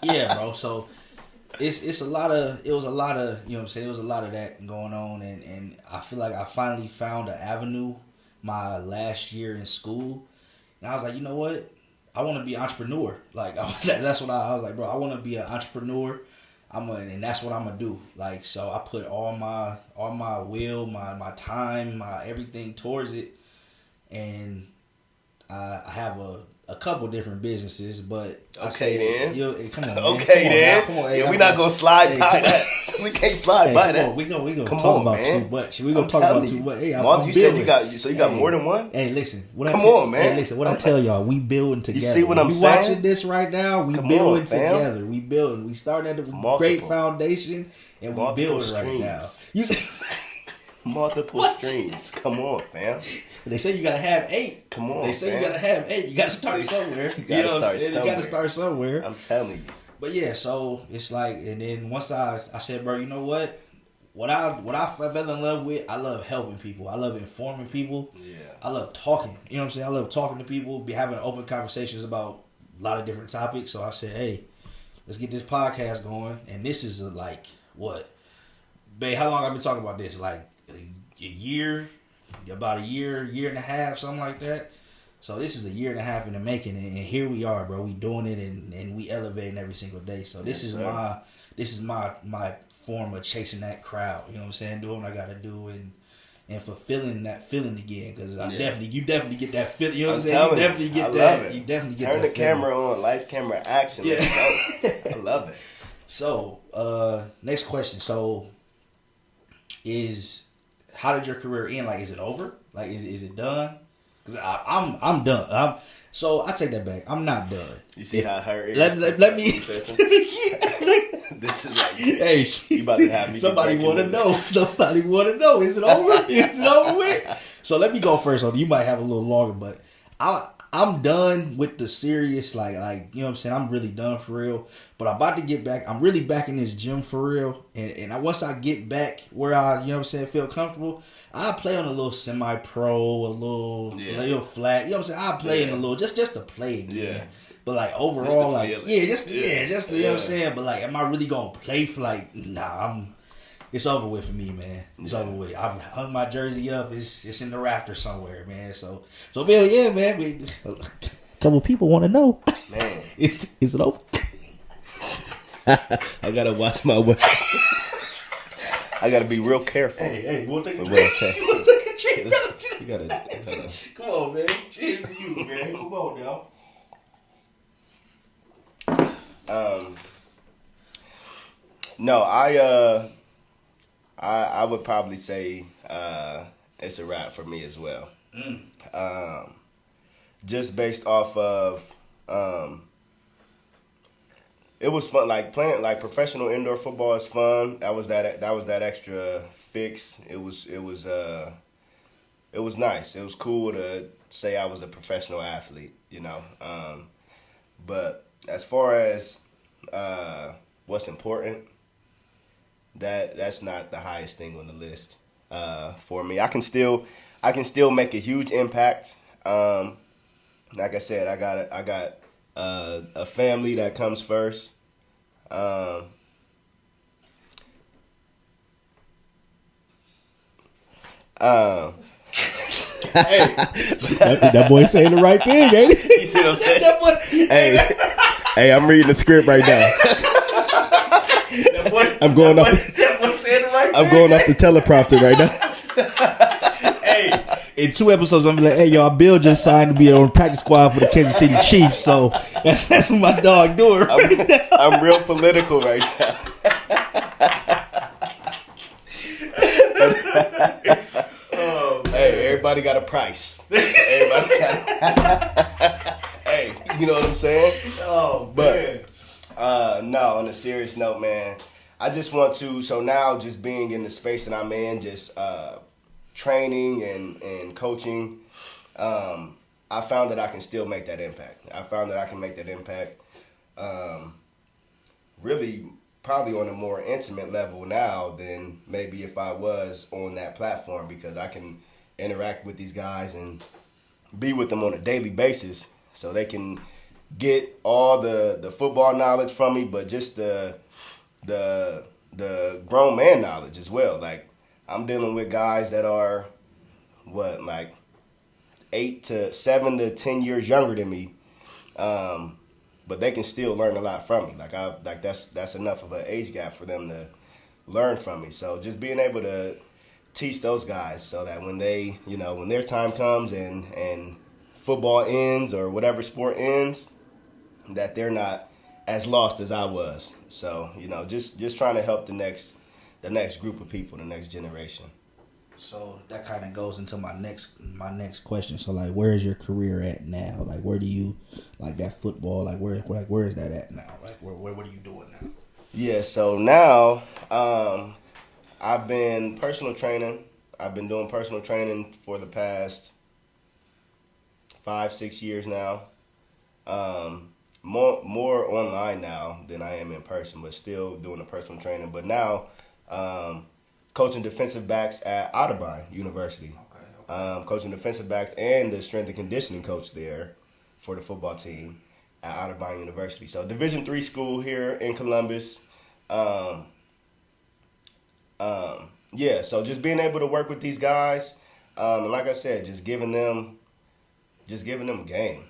Yeah, bro. So it was a lot of, you know what I'm saying, it was a lot of that going on, and I feel like I finally found an avenue my last year in school, and I was like, you know what, I want to be an entrepreneur. Like that's what I was like, bro. I want to be an entrepreneur. And that's what I'm gonna do. Like, so I put all my will, my time, my everything towards it, and I have a couple different businesses, but Okay, then. Come on, man. Okay, then. Come on, hey, we're not gonna slide by that. We can't slide by that. We gonna Come talk on, about man. too much. We gonna talk about too much. Hey, Mark, you said you got more than one. Hey, listen. Come on, man. Hey, listen. What I tell y'all, we building together. You see what I'm you saying? Watching this right now, we building together. We building. We starting at the great foundation, and we building right now. You see. Multiple streams. Come on, fam. They say you gotta have 8. Come on, They say fam. you gotta have 8. You gotta start somewhere. You know what I'm saying? You gotta start somewhere. I'm telling you. But yeah, so it's like, and then once I said, bro, you know what? What I fell in love with, I love helping people. I love informing people. Yeah. I love talking. You know what I'm saying? I love talking to people, be having open conversations about a lot of different topics. So I said, hey, let's get this podcast going. And this is like what? Babe, how long I've been talking about this? Like a year, about a year and a half, something like that. So this is a year and a half in the making, and here we are, bro. We doing it, and we elevating every single day. So this is my form of chasing that crowd. You know what I'm saying? Doing what I got to do and fulfilling that feeling again. Because you definitely get that feeling. You know what I'm saying? You definitely get that. You definitely get that. Turn the camera on, lights, camera, action. Yeah. I love it. So next question. So how did your career end? Like, is it over? Like, is it done? Because I'm done. So I take that back. I'm not done. You see how her is? Let me. This is like, hey, you about to have me. Somebody want to know. Somebody want to know. Is it over? Is it over with? So let me go first. You might have a little longer, but I'm done with the serious, like you know what I'm saying. I'm really done for real. But I'm about to get back. I'm really back in this gym for real. And once I get back where I, you know what I'm saying, feel comfortable, I play on a little semi-pro, a little flat. You know what I'm saying. I play in a little just to play again. Yeah. But like overall, like just you know what I'm saying. But like, am I really gonna play for like? Nah, it's over with for me, man. It's over with. I hung my jersey up. It's in the rafter somewhere, man. So Bill, yeah, man. A couple people want to know, man. Is it over? I gotta watch my words. I gotta be real careful. Hey, we'll take a drink. You want to take a drink? You gotta. Come on, man. Cheers to you, man. Come on, y'all. No, I would probably say it's a wrap for me as well. Just based off of it was fun. Like playing like professional indoor football is fun. That was that extra fix. It was nice. It was cool to say I was a professional athlete, you know. But as far as what's important, that's not the highest thing on the list for me. I can still make a huge impact. Like I said, I got a family that comes first. Hey, that boy saying the right thing, ain't he? You see what I'm saying? Hey, I'm reading the script right now. I'm going off the teleprompter right now. Hey, in 2 episodes, I'm gonna be like, hey, y'all, Bill just signed to be on practice squad for the Kansas City Chiefs, so that's what my dog doing. I'm real political right now. Hey, everybody got a price. Hey, you know what I'm saying? Oh, but no, on a serious note, man, I just want to. So now, just being in the space that I'm in, just training and coaching, I found that I can still make that impact. I found that I can make that impact. Really, probably on a more intimate level now than maybe if I was on that platform, because I can interact with these guys and be with them on a daily basis, so they can get all the football knowledge from me, but just the grown man knowledge as well. Like, I'm dealing with guys that are like 7 to 10 years younger than me, but they can still learn a lot from me. Like that's enough of an age gap for them to learn from me. So just being able to teach those guys so that when they, when their time comes and football ends or whatever sport ends, that they're not as lost as I was. So, just trying to help the next group of people, the next generation. So that kind of goes into my next question. So like, where is your career at now? Like, where do you like that football? Like, where is that at now? Like, what are you doing now? Yeah. So now, I've been personal training. I've been doing personal training for the past 5-6 years now. More online now than I am in person, but still doing the personal training. But now, coaching defensive backs at Audubon University. Okay. Coaching defensive backs and the strength and conditioning coach there for the football team at Audubon University. So Division III school here in Columbus. Yeah, so just being able to work with these guys, and like I said, just giving them a game.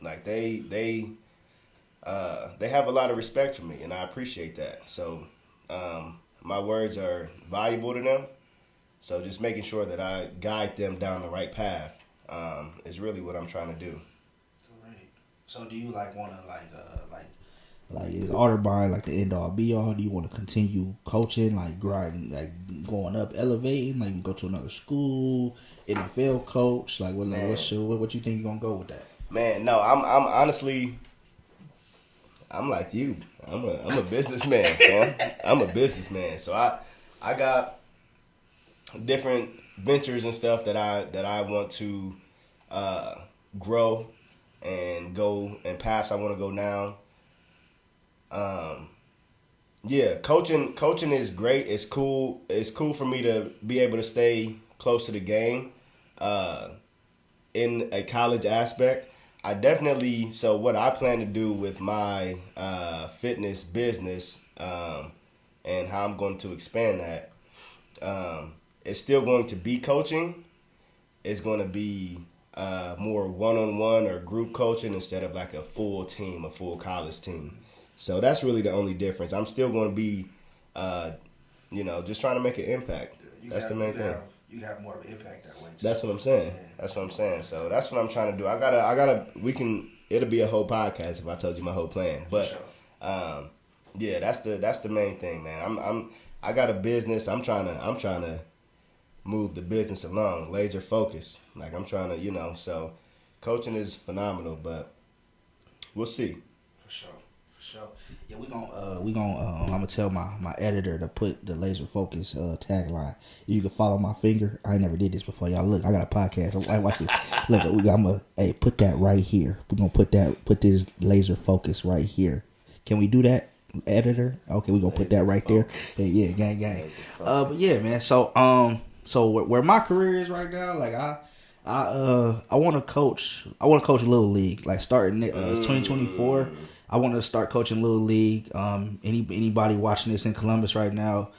Like they have a lot of respect for me, and I appreciate that. So my words are valuable to them. So just making sure that I guide them down the right path is really what I'm trying to do. Great. So do you want to is Audubon like the end all be all? Do you want to continue coaching, like grinding, like going up, elevating, like you go to another school, NFL coach? Like what you think you're gonna go with that? Man, no, I'm honestly, I'm like you. I'm a businessman, man. I'm a businessman. So I got different ventures and stuff that I want to grow and go, and paths I want to go down. Yeah, coaching is great. It's cool. It's cool for me to be able to stay close to the game in a college aspect. I definitely, so what I plan to do with my fitness business and how I'm going to expand that, it's still going to be coaching. It's going to be more one-on-one or group coaching instead of like a full team, a full college team. So that's really the only difference. I'm still going to be, just trying to make an impact. That's the main thing. You have more of an impact that way too. That's what I'm saying. Yeah. That's what I'm saying. So that's what I'm trying to do. It'll be a whole podcast if I told you my whole plan. But sure. Yeah, that's the main thing, man. I got a business. I'm trying to move the business along, laser focus. Like I'm trying to, so coaching is phenomenal, but we'll see. For sure. Yeah, we gonna I'm gonna tell my editor to put the laser focus tagline. You can follow my finger. I never did this before, y'all. Look, I got a podcast. I watch this. Look, put that right here. We're gonna put this laser focus right here. Can we do that, editor? Okay, we gonna put that right there. Yeah, gang. But yeah, man. So where my career is right now, like I want to coach. I want to coach Little League, like starting 2024. I want to start coaching Little League. Anybody watching this in Columbus right now,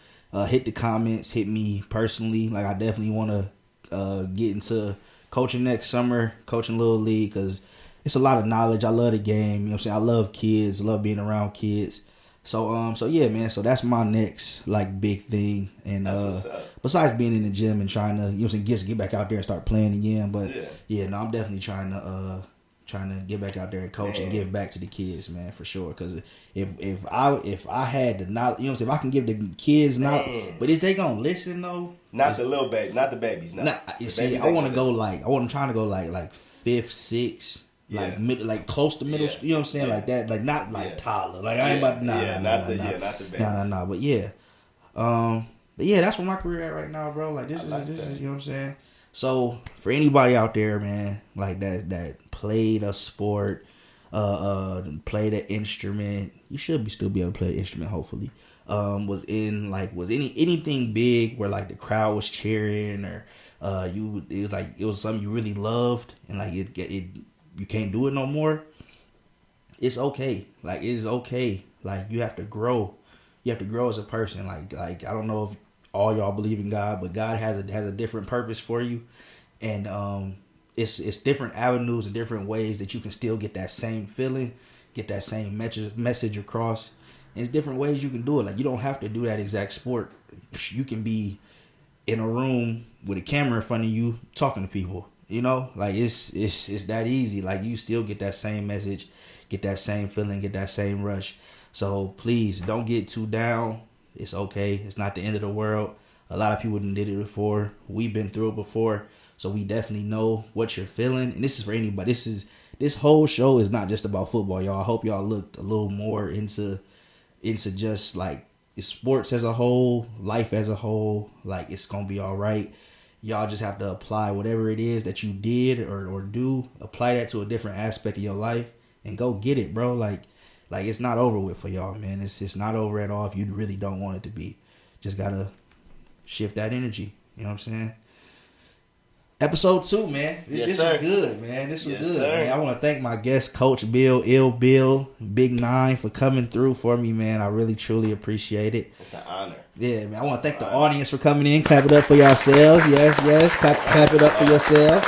hit the comments, hit me personally. Like I definitely want to get into coaching next summer, coaching Little League, because it's a lot of knowledge. I love the game. You know what I'm saying? I love kids. I love being around kids. So yeah, man. So that's my next big thing. And besides being in the gym and trying to, just get back out there and start playing again. But yeah, I'm definitely trying to get back out there and coach and give back to the kids, man, for sure. Because if I had the knowledge, if I can give the kids knowledge, but is they gonna listen though? Not the little baby, not the babies. No. I want to go I'm trying to go like fifth, sixth. Yeah. Like close to middle school, you know what I'm saying? Yeah. Like that, like not like toddler. Like I ain't about to, not the baby. Nah. But yeah, that's where my career at right now, bro. Like this is, you know what I'm saying? So for anybody out there, man, like that played a sport, played an instrument, you should still be able to play an instrument, hopefully. Was anything big where like the crowd was cheering or it was something you really loved and like it you can't do it no more. It's okay. Like it is okay. Like you have to grow. You have to grow as a person. Like I don't know if all y'all believe in God, but God has a different purpose for you, and it's different avenues and different ways that you can still get that same feeling, get that same message across. And it's different ways you can do it. Like you don't have to do that exact sport. You can be in a room with a camera in front of you talking to people. You know, like it's that easy. Like you still get that same message, get that same feeling, get that same rush. So please don't get too down. It's okay. It's not the end of the world. A lot of people did it before. We've been through it before. So we definitely know what you're feeling. And this is for anybody. This whole show is not just about football, y'all. I hope y'all looked a little more into just like sports as a whole, life as a whole. Like it's gonna be all right. Y'all just have to apply whatever it is that you did or do. Apply that to a different aspect of your life and go get it, bro. Like it's not over with for y'all, man. It's not over at all if you really don't want it to be. Just gotta shift that energy. You know what I'm saying? Episode 2, man. This was good, man. This was good, man. I want to thank my guest, Coach Bill, Big 9, for coming through for me, man. I really, truly appreciate it. It's an honor. Yeah, man. I want to thank the audience for coming in. Clap it up for yourselves. Yes. Clap it up for yourself.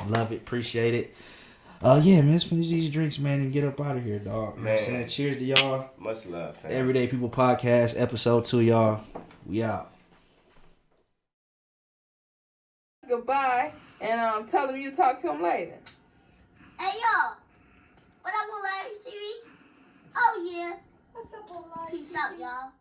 Love it. Appreciate it. Yeah, man. Let's finish these drinks, man, and get up out of here, dog. You know what I'm saying? Cheers to y'all. Much love, fam. Everyday People Podcast, episode 2, y'all. We out. Goodbye, and tell him you talk to him later. Hey, yo. What up, Live TV? Oh, yeah. What's up, Live TV? Peace out, y'all.